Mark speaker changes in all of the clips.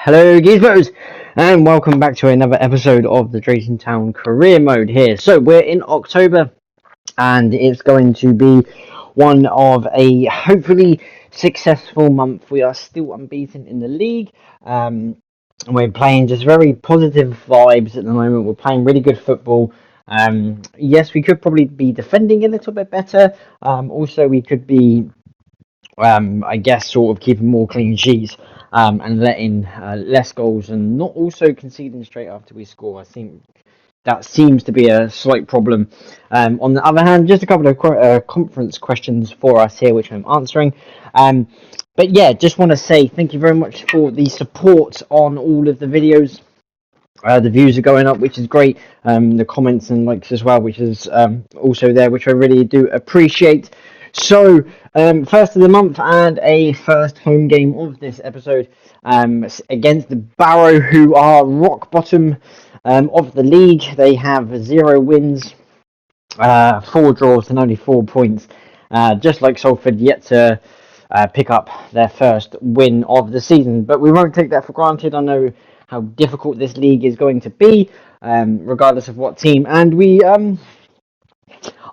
Speaker 1: Hello Gizmos, and welcome back to another episode of the Drayton Town Career Mode here. So we're in October, and it's going to be one of a hopefully successful month. We are still unbeaten in the league. We're playing just very positive vibes at the moment. We're playing really good football. Yes, we could probably be defending a little bit better. Also, we could be I guess sort of keeping more clean sheets and letting less goals and not also conceding straight after we score. I think that seems to be a slight problem. On the other hand, just a couple of conference questions for us here, which I'm answering. But yeah, just want to say thank you very much for the support on all of the videos. The views are going up, which is great. The comments and likes as well, which is also there, which I really do appreciate. So, first of the month and a first home game of this episode against the Barrow, who are rock bottom of the league. They have 0 wins, 4 draws, and only 4 points. Just like Salford, yet to pick up their first win of the season. But we won't take that for granted. I know how difficult this league is going to be, regardless of what team. And we,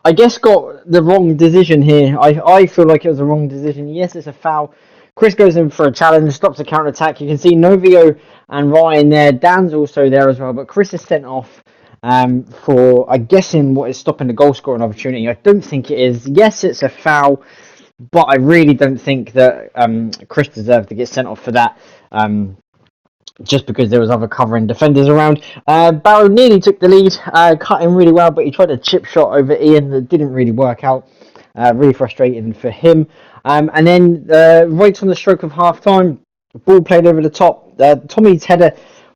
Speaker 1: I guess, got the wrong decision here. I feel like it was a wrong decision. Yes, it's a foul. Chris goes in for a challenge, stops a counter-attack. You can see Novio and Ryan there. Dan's also there as well, but Chris is sent off for, I guess, in what is stopping the goal scoring opportunity. I don't think it is. Yes, it's a foul, but I really don't think that Chris deserved to get sent off for that. Just because there was other covering defenders around. Barrow nearly took the lead, cut him really well, but he tried a chip shot over Ian that didn't really work out. Really frustrating for him. And then right on the stroke of half-time, ball played over the top. Tommy's header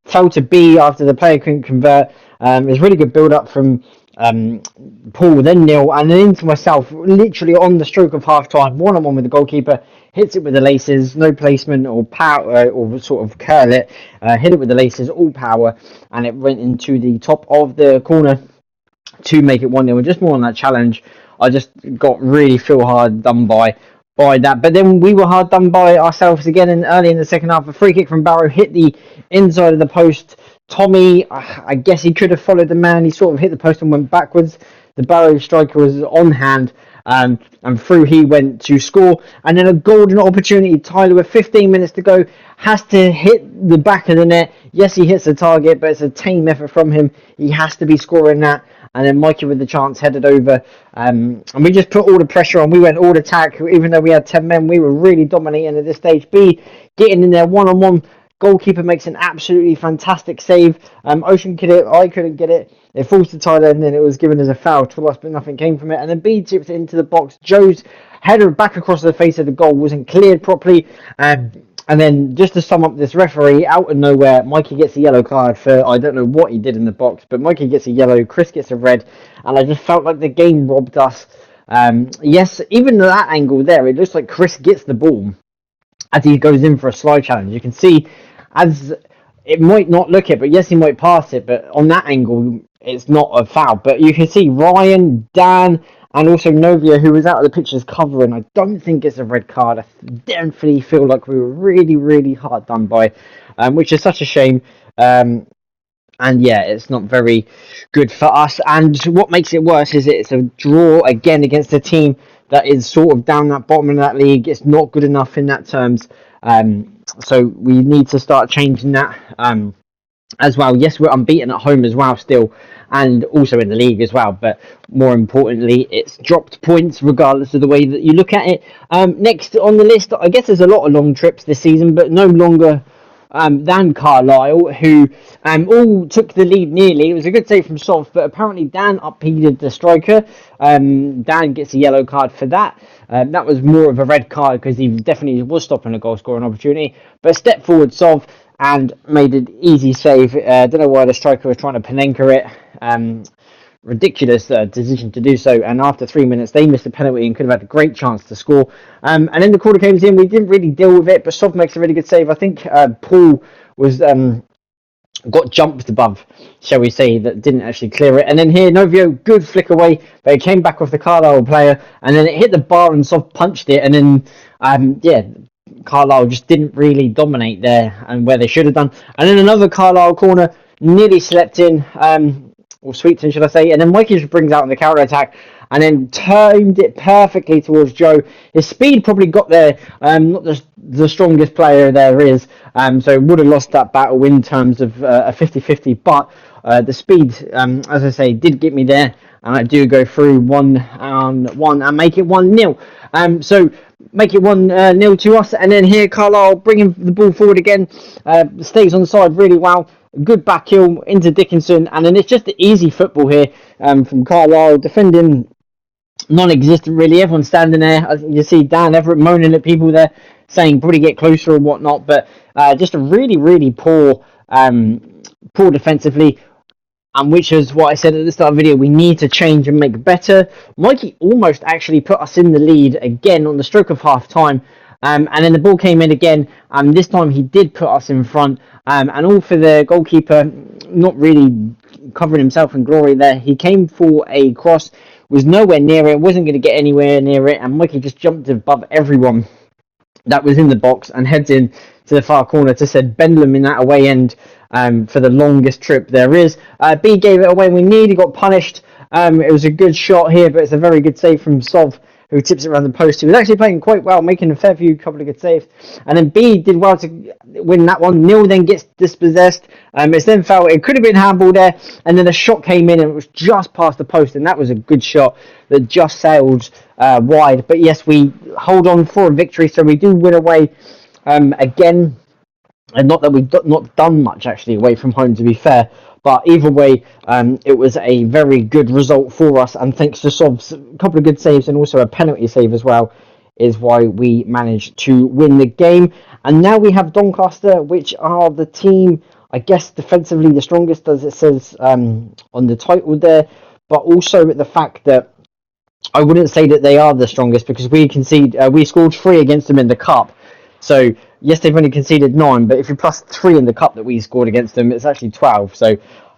Speaker 1: fell to B after the player couldn't convert. It was really good build-up from Paul, then Neil, and then into myself, literally on the stroke of half-time, one-on-one with the goalkeeper, hits it with the laces, no placement or power, or sort of curl it, hit it with the laces, all power, and it went into the top of the corner to make it 1-0. Just more on that challenge, I just got really feel hard done by that. But then we were hard done by ourselves again, and early in the second half, a free kick from Barrow hit the inside of the post. Tommy, I guess he could have followed the man. He sort of hit the post and went backwards. The Barrow striker was on hand, and through he went to score. And then a golden opportunity. Tyler, with 15 minutes to go, has to hit the back of the net. Yes, he hits the target, but it's a tame effort from him. He has to be scoring that. And then Mikey with the chance headed over. And we just put all the pressure on. We went all attack. Even though we had 10 men, we were really dominating at this stage. B, getting in there one-on-one. Goalkeeper makes an absolutely fantastic save. Ocean could it, I couldn't get it. It falls to Tyler, and then it was given as a foul to us, but nothing came from it. And then B tips it into the box. Joe's header back across the face of the goal wasn't cleared properly. And then just to sum up this, referee, out of nowhere, Mikey gets a yellow card for, I don't know what he did in the box, but Mikey gets a yellow, Chris gets a red, and I just felt like the game robbed us. Yes, even that angle there, it looks like Chris gets the ball as he goes in for a slide challenge. You can see, as it might not look it, but yes, he might pass it, but on that angle, it's not a foul. But you can see Ryan, Dan, and also Novia, who was out of the pictures covering. I don't think it's a red card. I definitely feel like we were really, really hard done by, which is such a shame. And yeah, it's not very good for us. And what makes it worse is it's a draw again against a team that is sort of down that bottom of that league. It's not good enough in that terms. So we need to start changing that as well. Yes, we're unbeaten at home as well still, and also in the league as well. But more importantly, it's dropped points regardless of the way that you look at it. Next on the list, I guess there's a lot of long trips this season, but no longer than Carlisle, who all took the lead nearly. It was a good save from Sov, but apparently Dan upheated the striker. Dan gets a yellow card for that. That was more of a red card because he definitely was stopping a goal scoring opportunity. But step forward Sov and made an easy save. Don't know why the striker was trying to Panenka it. Ridiculous decision to do so, and after 3 minutes they missed a penalty and could have had a great chance to score, and then the corner came in. We didn't really deal with it, but Sov makes a really good save. I think Paul was got jumped above, shall we say, that didn't actually clear it. And then here Novio, good flick away, but it came back off the Carlisle player, and then it hit the bar and Sov punched it, and then yeah, Carlisle just didn't really dominate there and where they should have done. And then another Carlisle corner nearly slept in, or Sweeton, should I say? And then Mikey just brings out in the counter attack and then timed it perfectly towards Joe. His speed probably got there. Not the strongest player there is, so would have lost that battle in terms of a 50-50. But the speed, as I say, did get me there. And I do go through 1-1 and make it 1-0. So make it 1-0 to us. And then here, Carlisle bringing the ball forward again. Stays on the side really well. Good back heel into Dickinson. And then it's just the easy football here from Carlisle. Defending non-existent really. Everyone's standing there. You see Dan Everett moaning at people there, saying probably get closer or whatnot. But just a really poor defensively. And which is what I said at the start of the video, we need to change and make better. Mikey almost actually put us in the lead again on the stroke of half time. And then the ball came in again. And this time he did put us in front. And all for the goalkeeper not really covering himself in glory there. He came for a cross, was nowhere near it, wasn't going to get anywhere near it. And Mikey just jumped above everyone that was in the box and heads in to the far corner to send Bendlam in that away end for the longest trip there is. B gave it away. We nearly got punished. It was a good shot here, but it's a very good save from Sov, who tips it around the post. He was actually playing quite well, making a fair few couple of good saves. And then B did well to win that one. Nil then gets dispossessed. It's then foul. It could have been handball there. And then a shot came in and it was just past the post. And that was a good shot that just sailed wide. But yes, we hold on for a victory. So we do win away again. And not that we've not done much actually away from home, to be fair. But either way, it was a very good result for us. And thanks to Sob's couple of good saves and also a penalty save as well, is why we managed to win the game. And now we have Doncaster, which are the team, I guess, defensively the strongest, as it says on the title there. But also the fact that I wouldn't say that they are the strongest, because we scored 3 against them in the cup. So yes, they've only conceded 9, but if you plus 3 in the cup that we scored against them, it's actually 12. So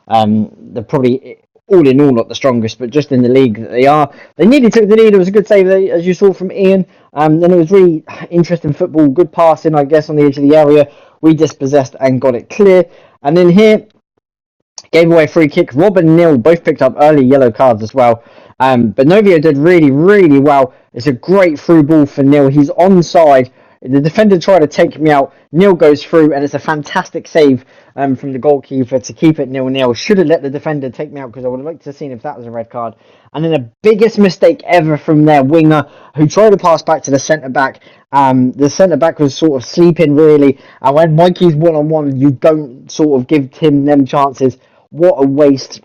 Speaker 1: they're probably all in all not the strongest, but just in the league that they are. They nearly took the lead. It was a good save, as you saw from Ian. Then it was really interesting football, good passing, I guess, on the edge of the area. We dispossessed and got it clear. And then here, gave away a free kick. Rob and Neil both picked up early yellow cards as well. But Novio did really well. It's a great through ball for Neil. He's onside. The defender tried to take me out. Neil goes through, and it's a fantastic save from the goalkeeper to keep it 0-0. Should have let the defender take me out, because I would have liked to have seen if that was a red card. And then the biggest mistake ever from their winger, who tried to pass back to the centre-back. The centre-back was sort of sleeping, really. And when Mikey's one-on-one, you don't sort of give him them chances. What a waste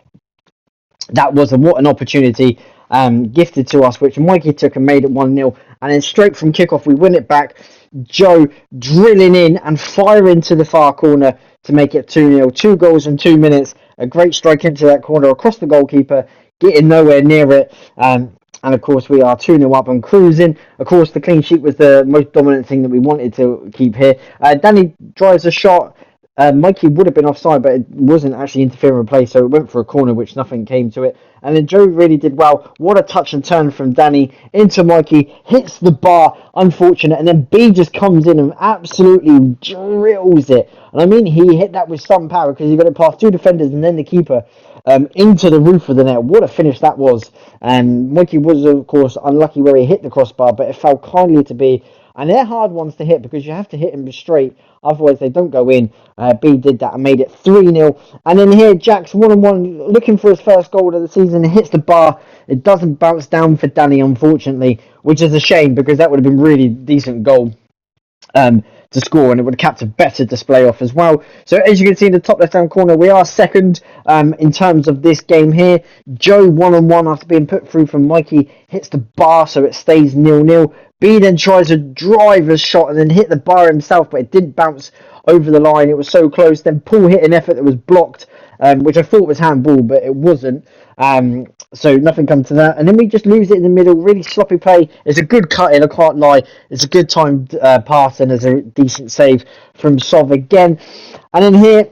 Speaker 1: that was, and what an opportunity gifted to us, which Mikey took and made it 1-0. And then straight from kickoff, we win it back. Joe drilling in and firing to the far corner to make it 2-0. 2 goals in 2 minutes. A great strike into that corner across the goalkeeper, getting nowhere near it. And of course, we are 2-0 up and cruising. Of course, the clean sheet was the most dominant thing that we wanted to keep here. Danny drives a shot. Mikey would have been offside, but it wasn't actually interfering with play, so it went for a corner, which nothing came to it. And then Joe really did well. What a touch and turn from Danny into Mikey, hits the bar, unfortunate, and then B just comes in and absolutely drills it. And I mean, he hit that with some power, because he got it past 2 defenders and then the keeper into the roof of the net. What a finish that was. Mikey was, of course, unlucky where he hit the crossbar, but it fell kindly to B. And they're hard ones to hit, because you have to hit them straight, otherwise they don't go in. B did that and made it 3-0. And then here, Jack's 1-on-1, looking for his first goal of the season. It hits the bar. It doesn't bounce down for Danny, unfortunately, which is a shame, because that would have been a really decent goal to score, and it would have capped a better display off as well. So as you can see in the top left hand corner, we are second in terms of this game here. Joe 1-on-1 after being put through from Mikey, hits the bar, so it stays 0-0. B then tries a driver's shot and then hit the bar himself, but it didn't bounce over the line. It was so close. Then Paul hit an effort that was blocked, which I thought was handball, but it wasn't. So nothing come to that. And then we just lose it in the middle. Really sloppy play. It's a good cut in, I can't lie. It's a good timed pass, and there's a decent save from Sov again. And then here,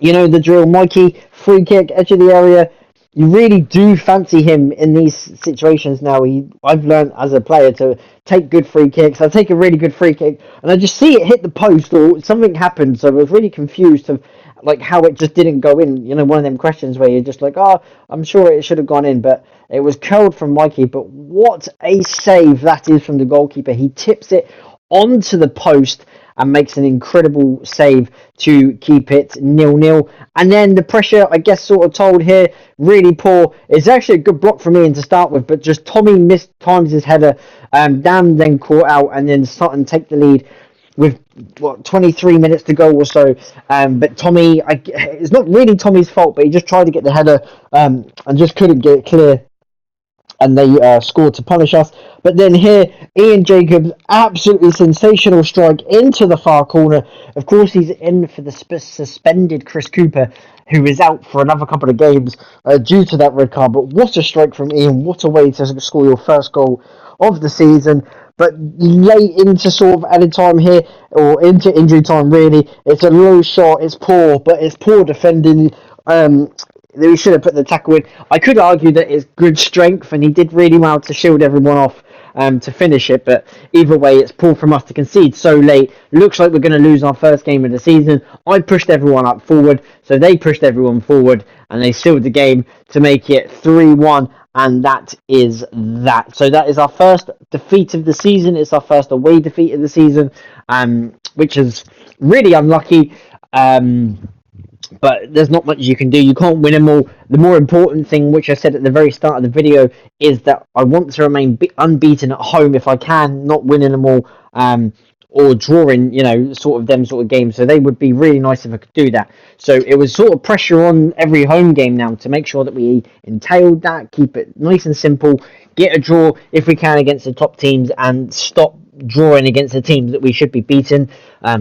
Speaker 1: you know the drill. Mikey, free kick, edge of the area. you really do fancy him in these situations now. I've learned as a player to take good free kicks. I take a really good free kick, and I just see it hit the post or something happened. So I was really confused of like how it just didn't go in. You know, one of them questions where you're just like, oh, I'm sure it should have gone in, but it was curled from Mikey. But what a save that is from the goalkeeper. He tips it onto the post and makes an incredible save to keep it 0-0. And then the pressure, I guess, sort of told here, really poor. It's actually a good block from Ian to start with, but just Tommy missed times his header. Dan then caught out, and then Sutton take the lead with 23 minutes to go or so. But Tommy, it's not really Tommy's fault, but he just tried to get the header and just couldn't get it clear, and they scored to punish us. But then here, Ian Jacobs, absolutely sensational strike into the far corner. Of course, he's in for the suspended Chris Cooper, who is out for another couple of games due to that red card. But what a strike from Ian. What a way to score your first goal of the season. But late into sort of added time here, or into injury time really, it's a low shot, it's poor, but it's poor defending. We should have put the tackle in. I could argue that it's good strength, and he did really well to shield everyone off to finish it. But either way, it's poor from us to concede so late. Looks like we're going to lose our first game of the season. I pushed everyone up forward, so they pushed everyone forward, and they sealed the game to make it 3-1. And that is that. So that is our first defeat of the season. It's our first away defeat of the season, which is really unlucky. But there's not much you can do. You can't win them all. The more important thing, which I said at the very start of the video, is that I want to remain unbeaten at home if I can, not winning them all, or drawing, sort of them sort of games. So they would be really nice if I could do that. So it was sort of pressure on every home game now to make sure that we entailed that, keep it nice and simple, get a draw if we can against the top teams, and stop drawing against the teams that we should be beating,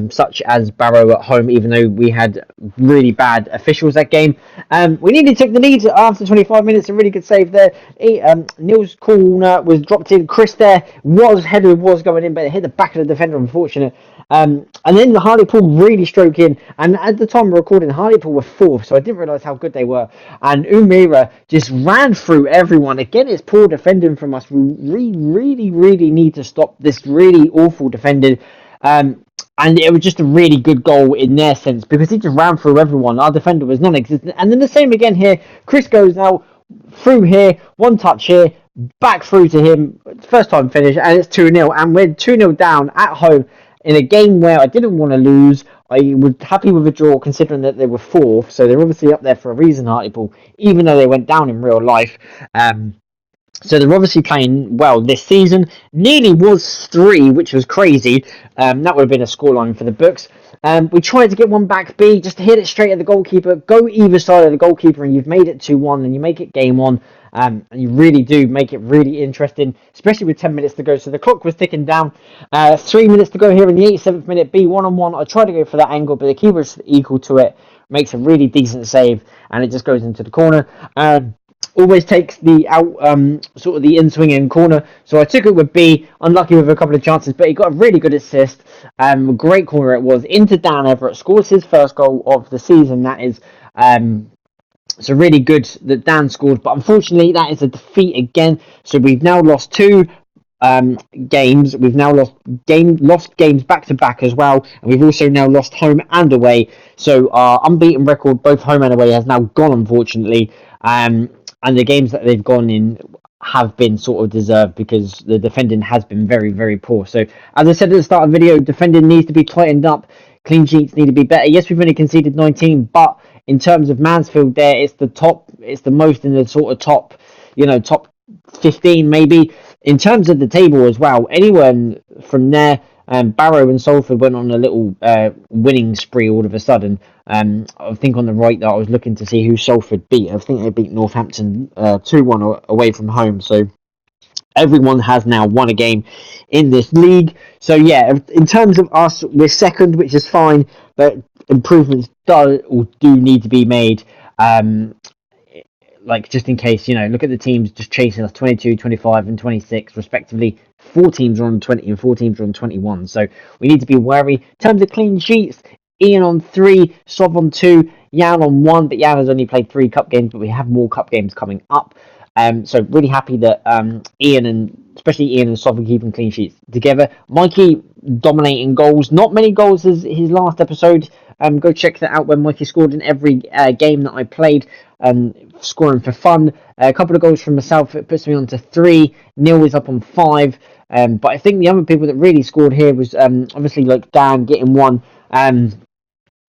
Speaker 1: such as Barrow at home, even though we had really bad officials that game. We nearly took the lead after 25 minutes, a really good save there. Neil's corner was dropped in. Chris there header was going in, but it hit the back of the defender, unfortunate. And then the Hartlepool really stroke in, and at the time we're recording, Hartlepool were fourth, so I didn't realise how good they were. And Umira just ran through everyone. Again, it's poor defending from us. We really need to stop this really awful defending. And it was just a really good goal in their sense, because he just ran through everyone. Our defender was non-existent. And then the same again here. Chris goes out through here, one touch here, back through to him, first time finish, and it's 2-0. And we're 2-0 down at home in a game where I didn't want to lose. I was happy with a draw, considering that they were fourth, so they're obviously up there for a reason, Hartlepool, even though they went down in real life. So they're obviously playing well this season. Nearly was 3, which was crazy. That would have been a scoreline for the books. We tried to get one back B, just to hit it straight at the goalkeeper. Go either side of the goalkeeper, and you've made it 2-1, and you make it game on. And you really do make it really interesting, especially with 10 minutes to go. So the clock was ticking down. 3 minutes to go here in the 87th minute. B 1-on-1. I tried to go for that angle, but the keeper is equal to it. Makes a really decent save, and it just goes into the corner. Always takes the out, sort of the in-swinging corner. So I took it with B. Unlucky with a couple of chances, but he got a really good assist. Great corner it was. Into Dan Everett. Scores his first goal of the season. That is... So really good that Dan scored, but unfortunately that is a defeat again. So we've now lost 2 games. We've now lost games back to back as well, and we've also now lost home and away. So our unbeaten record, both home and away, has now gone, unfortunately. And the games that they've gone in have been sort of deserved, because the defending has been very, very poor. So as I said at the start of the video, defending needs to be tightened up. Clean sheets need to be better. Yes, we've only conceded 19, but in terms of Mansfield there, it's the most in the sort of top 15 maybe. In terms of the table as well, anyone from there, Barrow and Salford went on a little winning spree all of a sudden. I think on the right that I was looking to see who Salford beat. I think they beat Northampton 2-1 away from home. So everyone has now won a game in this league. So yeah, in terms of us, we're second, which is fine, but improvements do need to be made. Like, just in case, look at the teams just chasing us, 22, 25 and 26 respectively. 4 teams are on 20 and 4 teams are on 21. So we need to be wary. In terms of clean sheets, Ian on 3, Sov on 2, Jan on 1, but Jan has only played 3 cup games, but we have more cup games coming up. So really happy that Ian and especially Ian and Sov are keeping clean sheets together. Mikey dominating goals, not many goals as his last episode. Go check that out when Mikey scored in every game that I played, scoring for fun. A couple of goals from myself, it puts me on to 3. Neil is up on 5. But I think the other people that really scored here was obviously like Dan getting 1.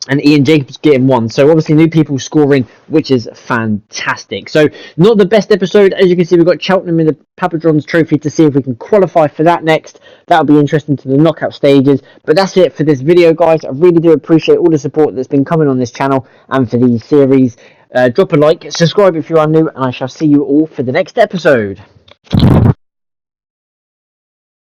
Speaker 1: And Ian Jacobs getting 1. So obviously new people scoring, which is fantastic. So not the best episode. As you can see, we've got Cheltenham in the Papadrons Trophy to see if we can qualify for that next. That'll be interesting to the knockout stages. But that's it for this video, guys. I really do appreciate all the support that's been coming on this channel and for these series. Drop a like, subscribe if you are new, and I shall see you all for the next episode.